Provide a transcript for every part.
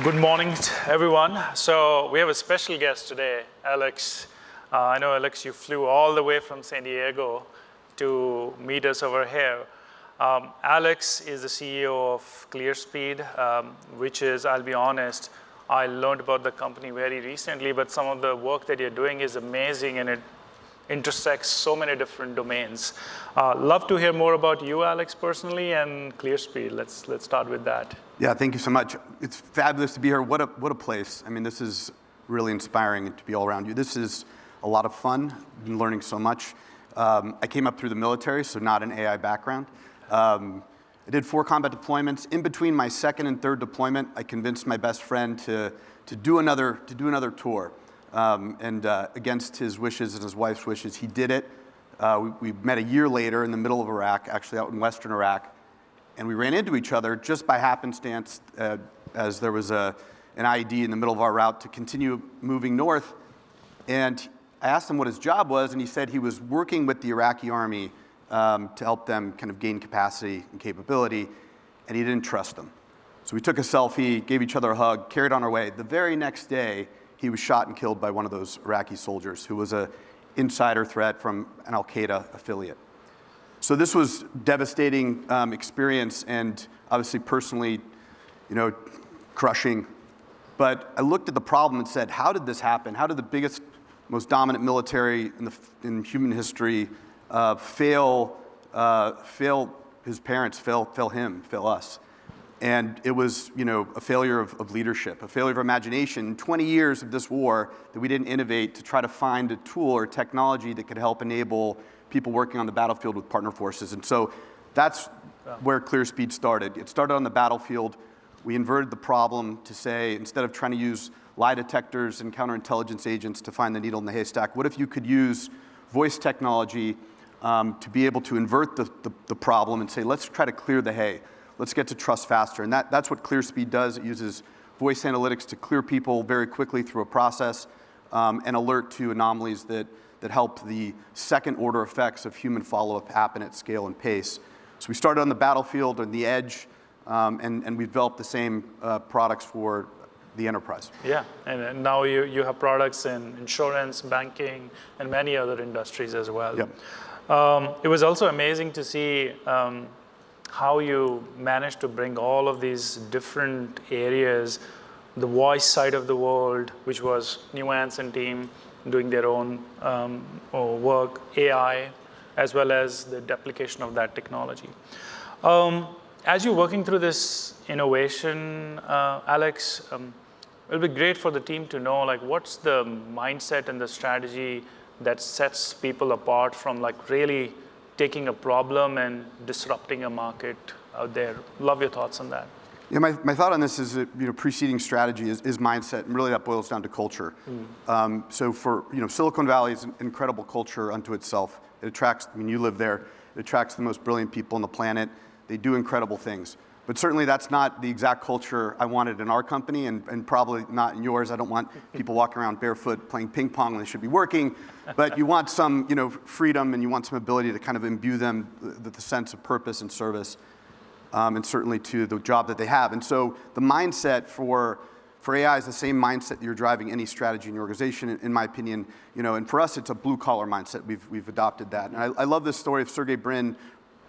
Good morning, everyone. So we have a special guest today, Alex. I know, Alex, you flew all the way from San Diego to meet us over here. Alex is the CEO of ClearSpeed, which is, I'll be honest, I learned about the company very recently, but some of the work that you're doing is amazing, and it intersects so many different domains. Love to hear more about you, Alex, personally, and ClearSpeed. Let's start with that. Yeah, thank you so much. It's fabulous to be here. What a place. I mean, this is really inspiring to be all around you. This is a lot of fun. I've been learning so much. I came up through the military, so not an AI background. I did 4 combat deployments. In between my second and third deployment, I convinced my best friend to do another tour. Against his wishes and his wife's wishes, he did it. We met a year later in the middle of Iraq, actually out in western Iraq, and we ran into each other just by happenstance as there was an IED in the middle of our route to continue moving north. And I asked him what his job was, and he said he was working with the Iraqi army to help them kind of gain capacity and capability, and he didn't trust them. So we took a selfie, gave each other a hug, carried on our way. The very next day, he was shot and killed by one of those Iraqi soldiers who was an insider threat from an Al-Qaeda affiliate. So this was devastating experience, and obviously personally, crushing. But I looked at the problem and said, how did this happen? How did the biggest, most dominant military in human history fail his parents, fail him, fail us? And it was, a failure of leadership, a failure of imagination. 20 years of this war that we didn't innovate to try to find a tool or technology that could help enable people working on the battlefield with partner forces. And so that's where ClearSpeed started. It started on the battlefield. We inverted the problem to say, instead of trying to use lie detectors and counterintelligence agents to find the needle in the haystack, what if you could use voice technology to be able to invert the problem and say, let's try to clear the hay. Let's get to trust faster. And that's what ClearSpeed does. It uses voice analytics to clear people very quickly through a process and alert to anomalies that help the second order effects of human follow-up happen at scale and pace. So we started on the battlefield, on the edge, and we developed the same products for the enterprise. Yeah, and now you have products in insurance, banking, and many other industries as well. Yep. It was also amazing to see how you managed to bring all of these different areas, the voice side of the world, which was Nuance and team doing their own work, AI, as well as the application of that technology. As you're working through this innovation, Alex, it'll be great for the team to know, what's the mindset and the strategy that sets people apart from really taking a problem and disrupting a market out there. Love your thoughts on that. Yeah, my thought on this is that preceding strategy is mindset, and really that boils down to culture. So for Silicon Valley is an incredible culture unto itself. It attracts, you live there, it attracts the most brilliant people on the planet. They do incredible things. But certainly that's not the exact culture I wanted in our company, and probably not in yours. I don't want people walking around barefoot playing ping pong when they should be working. But you want some freedom, and you want some ability to kind of imbue them with the sense of purpose and service, and certainly to the job that they have. And so the mindset for AI is the same mindset that you're driving any strategy in your organization, in my opinion. And for us, it's a blue-collar mindset. We've adopted that. And I love this story of Sergey Brin,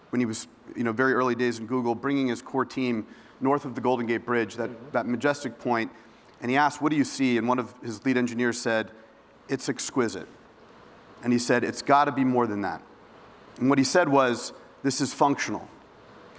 when he was, very early days in Google, bringing his core team north of the Golden Gate Bridge, that majestic point, and he asked, what do you see? And one of his lead engineers said, it's exquisite. And he said, it's got to be more than that. And what he said was, this is functional.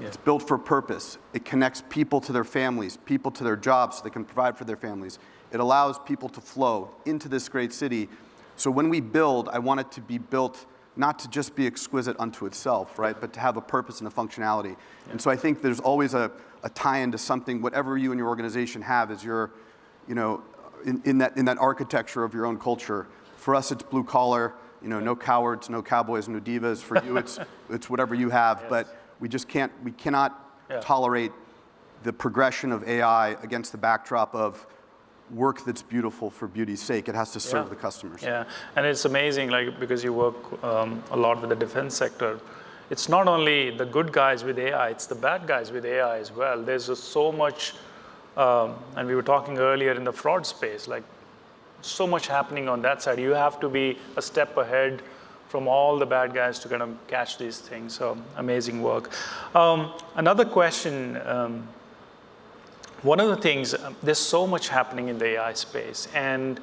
Yeah. It's built for purpose. It connects people to their families, people to their jobs so they can provide for their families. It allows people to flow into this great city. So when we build, I want it to be built not to just be exquisite unto itself, right, but to have a purpose and a functionality. Yeah. And so I think there's always a tie-in to something, whatever you and your organization have as your, in that architecture of your own culture. For us, it's blue collar, no cowards, no cowboys, no divas. For you, it's whatever you have, yes. But we cannot tolerate the progression of AI against the backdrop of work that's beautiful for beauty's sake. It has to serve the customers. Yeah, and it's amazing, because you work a lot with the defense sector. It's not only the good guys with AI, it's the bad guys with AI as well. There's just so much And we were talking earlier in the fraud space, like so much happening on that side. You have to be a step ahead from all the bad guys to kind of catch these things. So amazing work. Another question, one of the things, there's so much happening in the AI space, and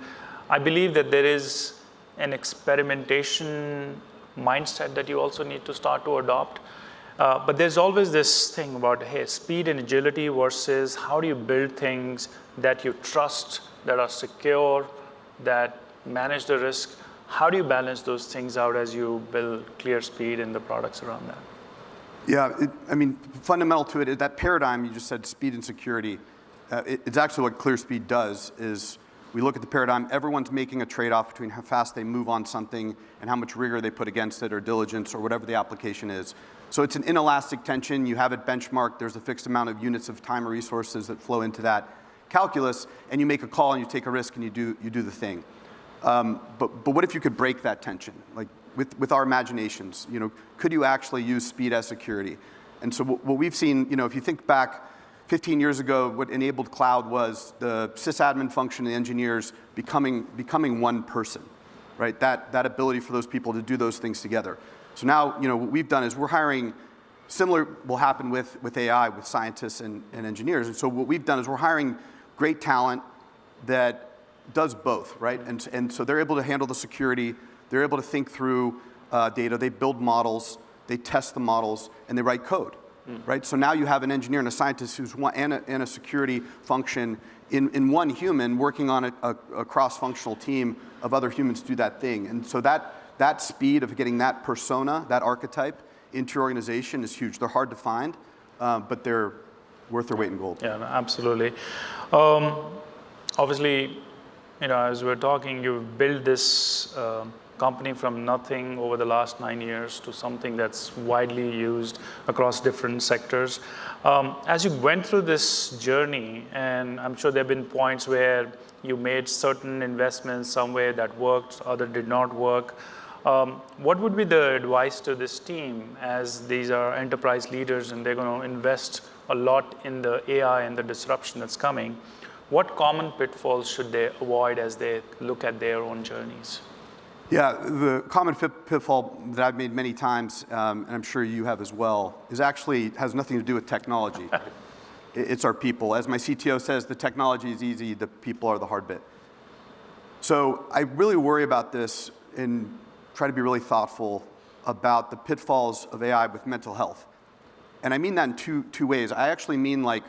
I believe that there is an experimentation mindset that you also need to start to adopt. But there's always this thing about, hey, speed and agility versus how do you build things that you trust, that are secure, that manage the risk. How do you balance those things out as you build ClearSpeed and the products around that? Yeah, I mean, fundamental to it, that paradigm you just said, speed and security, it's actually what ClearSpeed does is we look at the paradigm, everyone's making a trade-off between how fast they move on something and how much rigor they put against it or diligence or whatever the application is. So it's an inelastic tension, you have it benchmarked, there's a fixed amount of units of time or resources that flow into that calculus, and you make a call and you take a risk and you do the thing. But what if you could break that tension? Like with our imaginations, could you actually use speed as security? And so what we've seen, if you think back 15 years ago, what enabled cloud was the sysadmin function, the engineers becoming one person, right? That ability for those people to do those things together. So now, what we've done is we're hiring, similar will happen with AI, with scientists and engineers. And so what we've done is we're hiring great talent that does both, right? And so they're able to handle the security, they're able to think through data, they build models, they test the models, and they write code. Right? So now you have an engineer and a scientist and a security function in one human working on a cross-functional team of other humans to do that thing. And so that speed of getting that persona, that archetype into your organization is huge. They're hard to find, but they're worth their weight in gold. Yeah, absolutely. Obviously, as we're talking, you've built this company from nothing over the last 9 years to something that's widely used across different sectors. As you went through this journey, and I'm sure there have been points where you made certain investments somewhere that worked, other did not work. What would be the advice to this team as these are enterprise leaders and they're going to invest a lot in the AI and the disruption that's coming? What common pitfalls should they avoid as they look at their own journeys? Yeah, the common pitfall that I've made many times, and I'm sure you have as well, is actually has nothing to do with technology. It's our people. As my CTO says, the technology is easy, the people are the hard bit. So I really worry about this and try to be really thoughtful about the pitfalls of AI with mental health. And I mean that in two ways. I actually mean like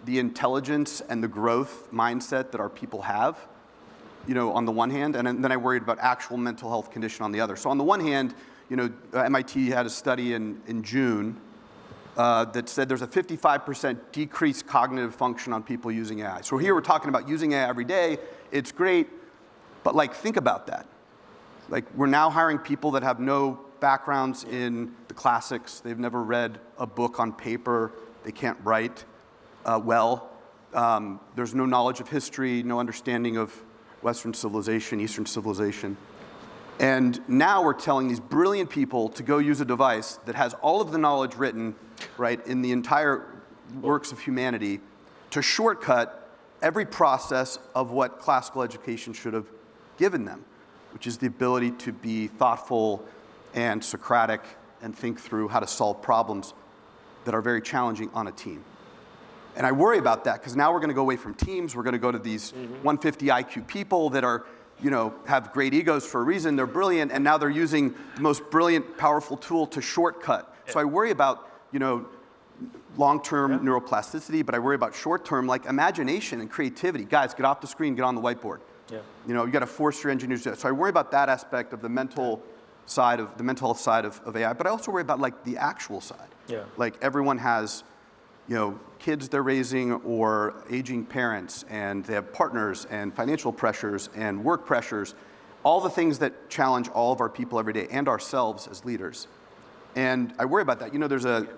the intelligence and the growth mindset that our people have, on the one hand, and then I worried about actual mental health condition on the other. So on the one hand, MIT had a study in June that said there's a 55% decreased cognitive function on people using AI. So here we're talking about using AI every day. It's great, but think about that. We're now hiring people that have no backgrounds in the classics. They've never read a book on paper. They can't write well. There's no knowledge of history, no understanding of Western civilization, Eastern civilization. And now we're telling these brilliant people to go use a device that has all of the knowledge written, right, in the entire works of humanity to shortcut every process of what classical education should have given them, which is the ability to be thoughtful and Socratic and think through how to solve problems that are very challenging on a team. And I worry about that because now we're going to go away from teams. We're going to go to these 150 IQ people that are, have great egos for a reason. They're brilliant, and now they're using the most brilliant, powerful tool to shortcut. Yeah. So I worry about, long-term neuroplasticity, but I worry about short-term, imagination and creativity. Guys, get off the screen, get on the whiteboard. Yeah. You got to force your engineers to do that. So I worry about that aspect of the mental side of the mental health side of AI, but I also worry about the actual side. Yeah. Everyone has kids they're raising or aging parents, and they have partners and financial pressures and work pressures, all the things that challenge all of our people every day and ourselves as leaders. And I worry about that. There's the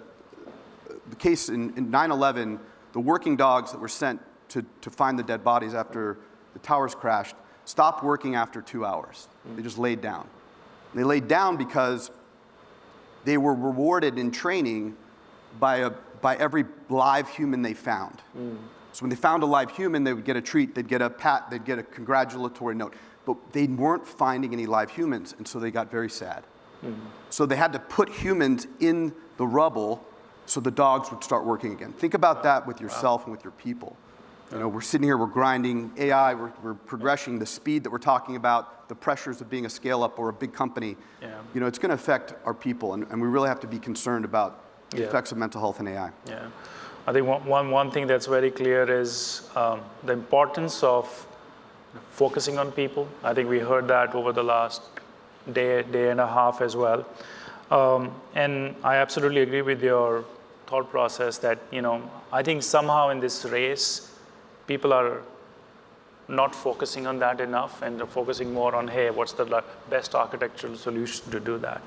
case in 9/11, the working dogs that were sent to find the dead bodies after the towers crashed stopped working after 2 hours. They just laid down. They laid down because they were rewarded in training by every live human they found. So when they found a live human, they would get a treat, they'd get a pat, they'd get a congratulatory note. But they weren't finding any live humans, and so they got very sad. So they had to put humans in the rubble so the dogs would start working again. Think about that with yourself and with your people. You know, we're sitting here, we're grinding AI, we're progressing, the speed that we're talking about, the pressures of being a scale-up or a big company. You know, it's going to affect our people, and we really have to be concerned about the effects of mental health and AI. Yeah, I think one thing that's very clear is the importance of focusing on people. I think we heard that over the last day and a half as well. And I absolutely agree with your thought process that, you know, I think somehow in this race, people are not focusing on that enough, and they're focusing more on, hey, what's the best architectural solution to do that?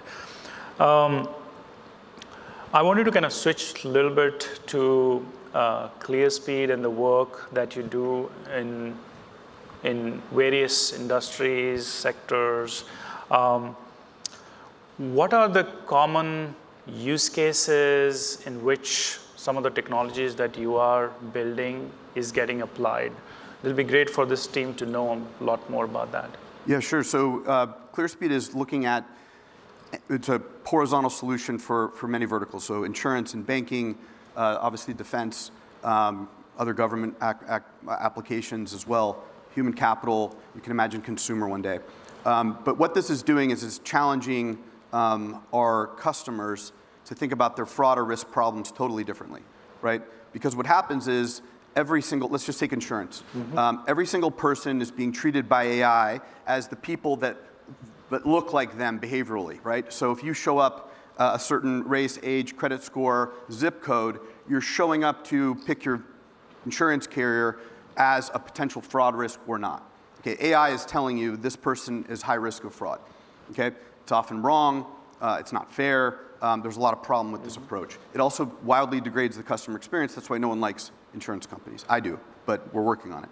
I wanted to kind of switch a little bit to ClearSpeed and the work that you do in various industries, sectors. What are the common use cases in which some of the technologies that you are building is getting applied? It'll be great for this team to know a lot more about that. Yeah, sure. So ClearSpeed is looking at, it's a horizontal solution for many verticals. So insurance and banking, obviously defense, other government applications as well, human capital, you can imagine consumer one day. But what this is doing is it's challenging our customers to think about their fraud or risk problems totally differently, right? Because what happens is every single, let's just take insurance. Every single person is being treated by AI as the people that look like them behaviorally, right? So if you show up a certain race, age, credit score, zip code, you're showing up to pick your insurance carrier as a potential fraud risk or not. Okay, AI is telling you this person is high risk of fraud. Okay, it's often wrong, it's not fair, there's a lot of problem with this approach. It also wildly degrades the customer experience, that's why no one likes insurance companies. I do, but we're working on it.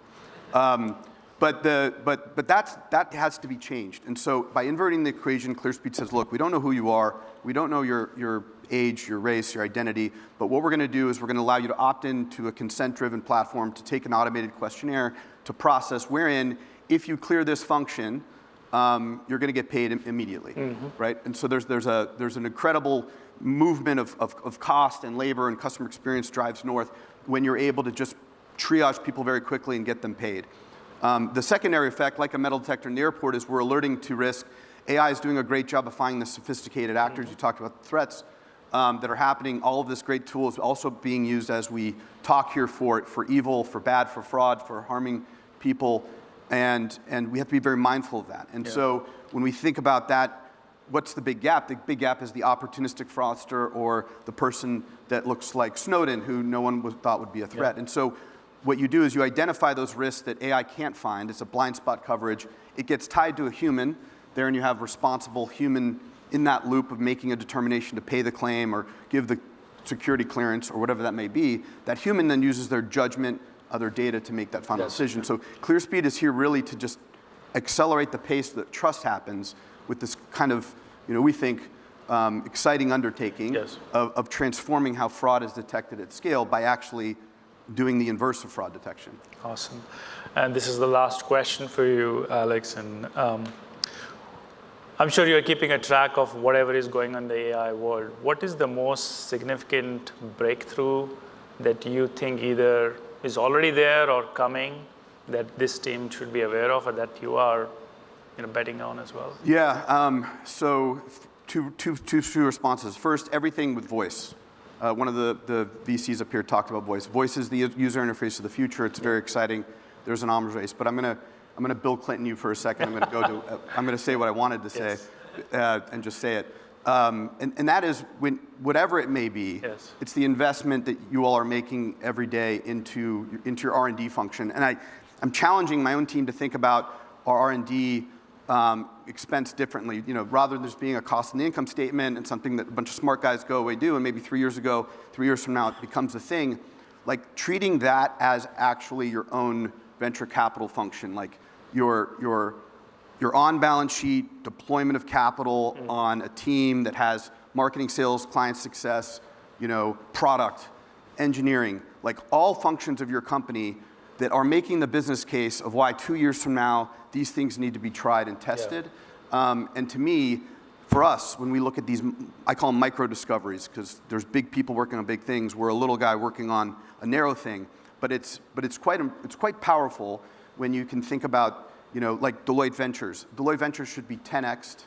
But that has to be changed. And so by inverting the equation, ClearSpeed says, look, we don't know who you are, we don't know your age, your race, your identity, but what we're going to do is we're going to allow you to opt into a consent-driven platform to take an automated questionnaire to process wherein if you clear this function, you're going to get paid immediately, right? And so there's an incredible movement of cost and labor and customer experience drives north when you're able to just triage people very quickly and get them paid. The secondary effect, like a metal detector in the airport, is we're alerting to risk. AI is doing a great job of finding the sophisticated actors. You talked about the threats that are happening. All of this great tool is also being used as we talk here for evil, for bad, for fraud, for harming people. And we have to be very mindful of that. And so when we think about that, what's the big gap? The big gap is the opportunistic fraudster or the person that looks like Snowden, who no one thought would be a threat. And so what you do is you identify those risks that AI can't find. It's a blind spot coverage. It gets tied to a human. There, and you have responsible human in that loop of making a determination to pay the claim or give the security clearance or whatever that may be. That human then uses their judgment, other data to make that final decision. So ClearSpeed is here really to just accelerate the pace that trust happens with this kind of, we think, exciting undertaking of transforming how fraud is detected at scale by actually doing the inverse of fraud detection. Awesome. And this is the last question for you, Alex. And I'm sure you're keeping a track of whatever is going on in the AI world. What is the most significant breakthrough that you think either is already there or coming that this team should be aware of or that you are betting on as well? Yeah, so two responses. First, everything with voice. One of the VCs up here talked about voice. Voice is the user interface of the future. It's very exciting. There's an arms race, but I'm gonna Bill Clinton you for a second. I'm gonna say what I wanted to say, and just say it. And that is whatever it may be. It's the investment that you all are making every day into your R&D function. And I'm challenging my own team to think about our R&D expense differently, rather than just being a cost in the income statement and something that a bunch of smart guys go away do, and maybe 3 years from now it becomes a thing, like treating that as actually your own venture capital function, like your on balance sheet deployment of capital on a team that has marketing, sales, client success, product, engineering, like all functions of your company that are making the business case of why 2 years from now, these things need to be tried and tested. And to me, for us, when we look at these, I call them micro discoveries, because there's big people working on big things. We're a little guy working on a narrow thing, but it's quite powerful when you can think about, like Deloitte Ventures. Deloitte Ventures should be 10x'd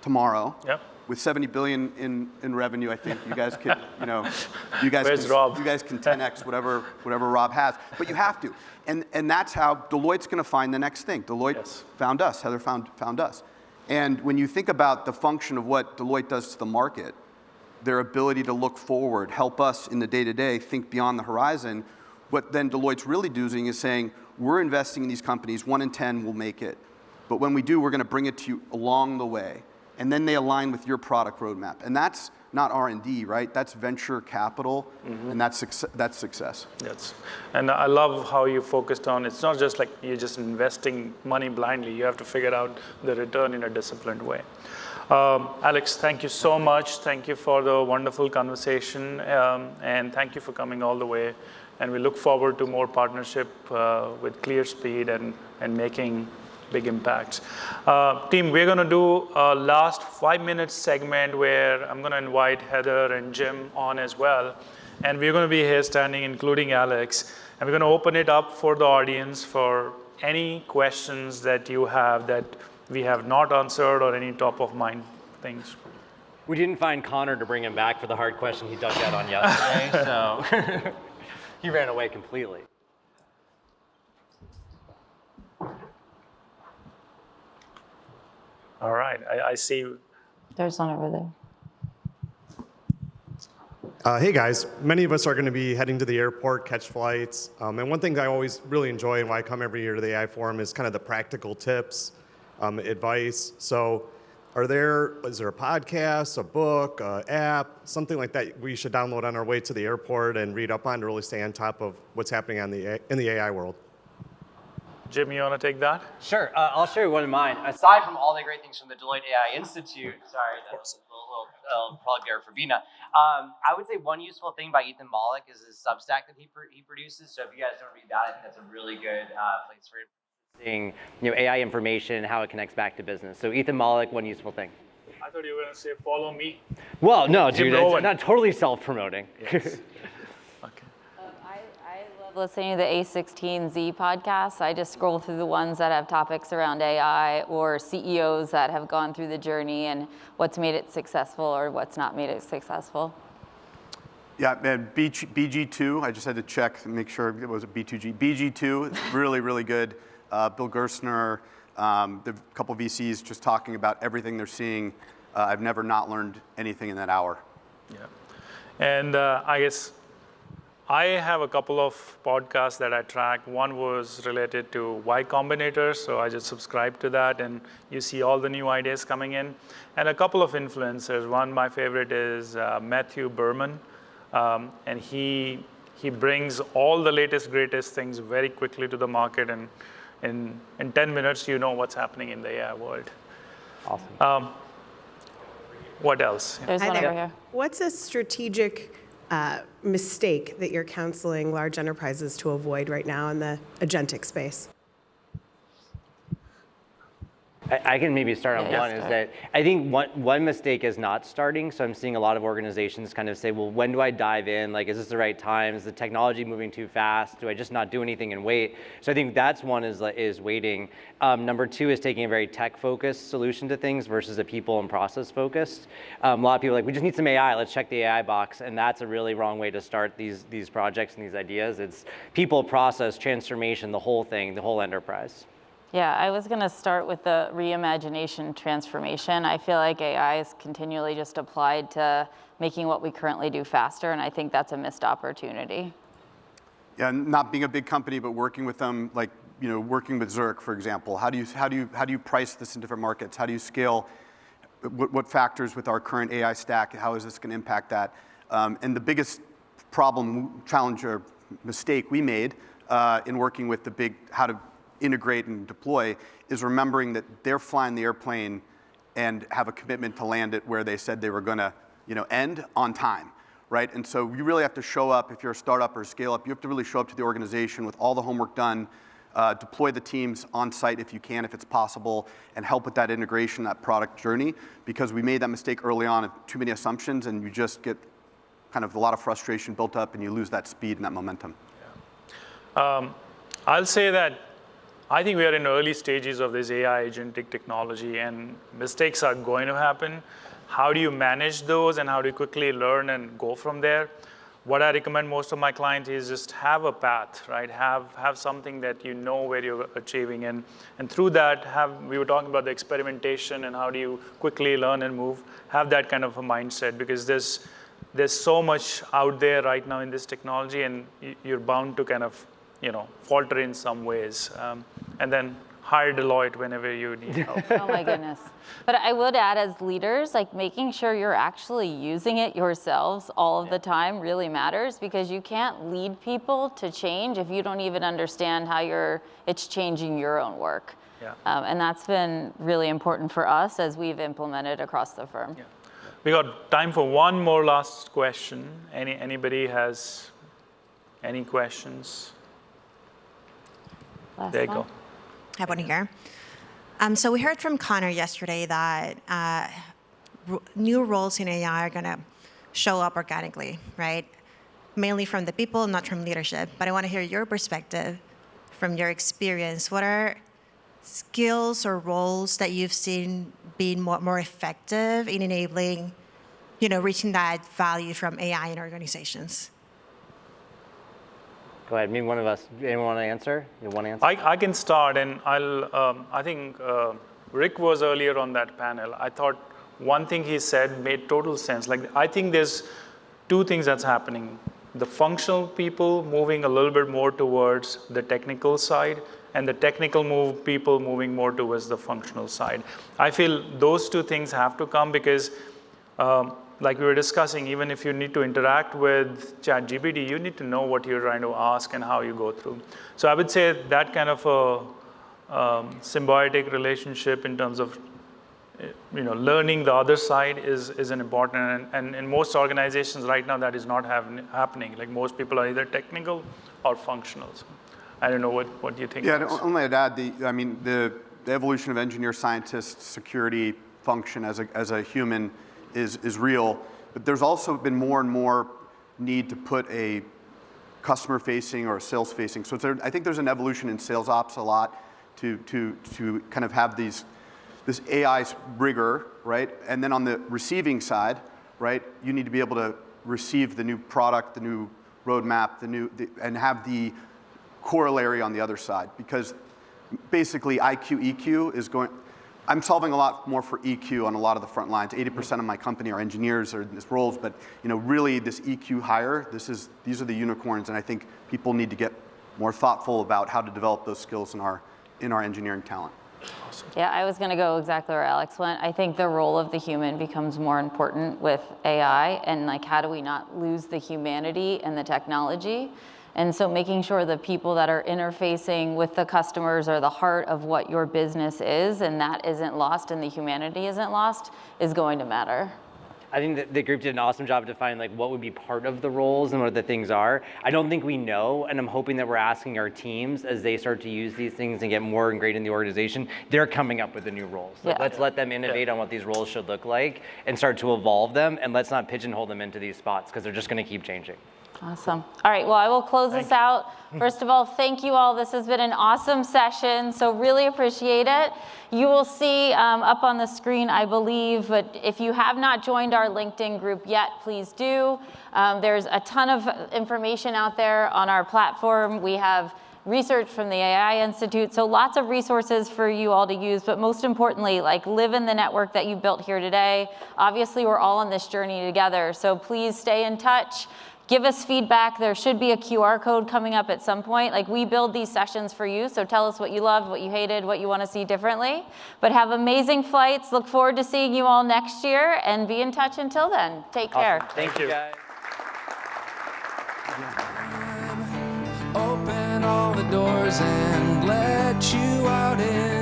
tomorrow. Yep. With 70 billion in revenue, I think you guys could, you guys Where's can, Rob? you guys can 10x whatever Rob has, but you have to, and that's how Deloitte's going to find the next thing. Deloitte found us. Heather found us, and when you think about the function of what Deloitte does to the market, their ability to look forward, help us in the day-to-day, think beyond the horizon. What then Deloitte's really doing is saying, we're investing in these companies. 1 in 10 will make it, but when we do, we're going to bring it to you along the way. And then they align with your product roadmap. And that's not R&D, right? That's venture capital, and that's success. Yes, and I love how you focused on, it's not just like you're just investing money blindly. You have to figure out the return in a disciplined way. Alex, thank you so much. Thank you for the wonderful conversation, and thank you for coming all the way. And we look forward to more partnership with ClearSpeed and making big impacts. Team, we're going to do a last 5-minute segment where I'm going to invite Heather and Jim on as well. And we're going to be here standing, including Alex. And we're going to open it up for the audience for any questions that you have that we have not answered or any top of mind things. We didn't find Connor to bring him back for the hard question he ducked out on yesterday, so he ran away completely. All right, I see. There's one over there. Hey guys, many of us are going to be heading to the airport, catch flights, and one thing I always really enjoy and why I come every year to the AI Forum is kind of the practical tips, advice. So is there a podcast, a book, an app, something like that we should download on our way to the airport and read up on to really stay on top of what's happening in the AI world? Jim, you want to take that? Sure, I'll show you one of mine. Aside from all the great things from the Deloitte AI Institute, sorry, that's a little plug there for Vina. I would say one useful thing by Ethan Mollick is his Substack that he produces. So if you guys don't read that, I think that's a really good place for seeing AI information and how it connects back to business. So Ethan Mollick, one useful thing. I thought you were going to say follow me. Well, no, dude, Rowan. it's not totally self-promoting. Yes. Okay. I love listening to the A16Z podcast. I just scroll through the ones that have topics around AI or CEOs that have gone through the journey and what's made it successful or what's not made it successful. Yeah, and BG2, I just had to check and make sure it was a B2G. BG2 is really, really good. Bill Gerstner, the couple VCs just talking about everything they're seeing. I've never not learned anything in that hour. Yeah, and I guess I have a couple of podcasts that I track. One was related to Y Combinator, so I just subscribe to that, and you see all the new ideas coming in. And a couple of influencers. One, my favorite is Matthew Berman, and he brings all the latest, greatest things very quickly to the market, and in 10 minutes, you know what's happening in the AI world. Awesome. What else? There's Hi one there. over here. What's a strategic mistake that you're counseling large enterprises to avoid right now in the agentic space? I can maybe start on one, is that I think one mistake is not starting. So I'm seeing a lot of organizations kind of say, well, when do I dive in? Like, is this the right time? Is the technology moving too fast? Do I just not do anything and wait? So I think that's one is waiting. Number two is taking a very tech-focused solution to things versus a people and process-focused. A lot of people are like, we just need some AI, let's check the AI box. And that's a really wrong way to start these projects and these ideas. It's people, process, transformation, the whole thing, the whole enterprise. Yeah, I was going to start with the reimagination transformation. I feel like AI is continually just applied to making what we currently do faster, and I think that's a missed opportunity. Yeah, not being a big company, but working with them, like working with Zurich, for example. How do you price this in different markets? How do you scale? What factors with our current AI stack? How is this going to impact that? And the biggest problem, challenge, or mistake we made in working with the big how to integrate and deploy is remembering that they're flying the airplane and have a commitment to land it where they said they were going to end on time, right? And so you really have to show up, if you're a startup or a scale up, you have to really show up to the organization with all the homework done, deploy the teams on site if you can, if it's possible, and help with that integration, that product journey, because we made that mistake early on of too many assumptions, and you just get kind of a lot of frustration built up, and you lose that speed and that momentum. I'll say that I think we are in early stages of this AI agentic technology, and mistakes are going to happen. How do you manage those, and how do you quickly learn and go from there? What I recommend most of my clients is just have a path, right? Have something that you know where you're achieving, and through that, we were talking about the experimentation and how do you quickly learn and move. Have that kind of a mindset, because there's so much out there right now in this technology, and you're bound to kind of falter in some ways, and then hire Deloitte whenever you need help. Oh my goodness. But I would add, as leaders, like making sure you're actually using it yourselves all of the time really matters, because you can't lead people to change if you don't even understand how it's changing your own work. Yeah. And that's been really important for us as we've implemented across the firm. Yeah. We got time for one more last question. Anybody has any questions? Last There you one. go. I have one here. So we heard from Connor yesterday that new roles in AI are going to show up organically, right? Mainly from the people, not from leadership. But I want to hear your perspective from your experience. What are skills or roles that you've seen being more effective in enabling, reaching that value from AI in organizations? Go ahead, maybe one of us. Anyone want to answer? You want to answer? I can start, and I think Rick was earlier on that panel. I thought one thing he said made total sense. Like, I think there's two things that's happening. The functional people moving a little bit more towards the technical side, and the technical people moving more towards the functional side. I feel those two things have to come, because like we were discussing, even if you need to interact with ChatGPT, you need to know what you're trying to ask and how you go through. So I would say that kind of a symbiotic relationship in terms of learning the other side is an important, and in most organizations right now that is not happening. Like, most people are either technical or functional. So I don't know what you think. Yeah, only I'd add the evolution of engineer, scientist, security function as a human is real, but there's also been more and more need to put a customer facing or a sales facing. So I think there's an evolution in sales ops a lot to kind of have this AI rigor, right? And then on the receiving side, right, you need to be able to receive the new product, the new roadmap, and have the corollary on the other side, because basically IQ, EQ is going. I'm solving a lot more for EQ on a lot of the front lines. 80% of my company are engineers or in these roles, but really this EQ hire, these are the unicorns, and I think people need to get more thoughtful about how to develop those skills in our engineering talent. Awesome. Yeah, I was going to go exactly where Alex went. I think the role of the human becomes more important with AI, and like, how do we not lose the humanity and the technology? And so making sure the people that are interfacing with the customers are the heart of what your business is, and that isn't lost and the humanity isn't lost, is going to matter. I think that the group did an awesome job defining like what would be part of the roles and what the things are. I don't think we know, and I'm hoping that we're asking our teams as they start to use these things and get more ingrained in the organization, they're coming up with the new roles. Like, Yeah. let's let them innovate on what these roles should look like and start to evolve them, and let's not pigeonhole them into these spots, because they're just going to keep changing. Awesome. All right, well, I will close this out. First of all, thank you all. This has been an awesome session, so really appreciate it. You will see up on the screen, I believe, but if you have not joined our LinkedIn group yet, please do. There's a ton of information out there on our platform. We have research from the AI Institute, so lots of resources for you all to use, but most importantly, like, live in the network that you built here today. Obviously, we're all on this journey together, so please stay in touch. Give us feedback. There should be a QR code coming up at some point. Like, we build these sessions for you, so tell us what you loved, what you hated, what you want to see differently. But have amazing flights. Look forward to seeing you all next year, and be in touch until then. Take care. Awesome. Thank you, guys. Open all the doors and let you out in.